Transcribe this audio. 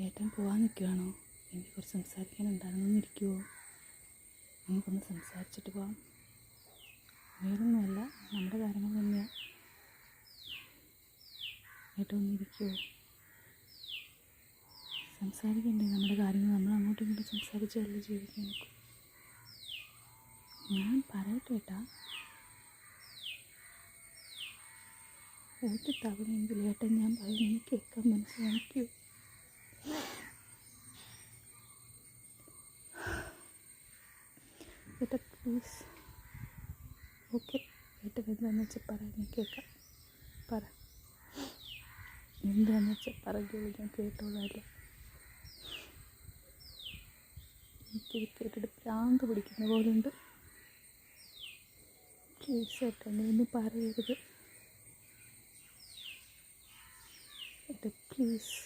ഏട്ടൻ പോകാൻ നിൽക്കുകയാണോ? എനിക്ക് കുറച്ച് സംസാരിക്കാനുണ്ടായിരുന്നു. ഇരിക്കുമോ? നമുക്കൊന്ന് സംസാരിച്ചിട്ട് പോകാം. വേറൊന്നുമല്ല, നമ്മുടെ കാര്യങ്ങൾ തന്നെയാണ്. ഏട്ടൻ ഒന്നിരിക്കുമോ? സംസാരിക്കണ്ടേ നമ്മുടെ കാര്യങ്ങൾ? നമ്മൾ അങ്ങോട്ടും ഇങ്ങോട്ടും സംസാരിച്ചല്ലേ ജീവിക്കാൻ നോക്കും. ഞാൻ പറയട്ടെ ഏട്ടാ. ഒരു തവണയെങ്കിലും ഏട്ടൻ ഞാൻ പറയുന്നത് കേൾക്കാൻ മനസ്സിലാക്കൂ. ഏട്ടാ പ്ലീസ്. ഓക്കെ, ഏട്ടൻ എന്താണെന്ന് വെച്ചാൽ പറയാൻ ഞാൻ കേൾക്കാം. പറ, എന്താണെന്ന് വെച്ചാൽ പറഞ്ഞോളൂ, ഞാൻ കേട്ടോളാമല്ലോ. എനിക്കിത് കേട്ടിട്ട് ഭ്രാന്ത് പിടിക്കുന്ന പോലുണ്ട്. പ്ലീസ് ഏട്ടാ, നീ പറയരുത് ഏട്ടാ, പ്ലീസ്.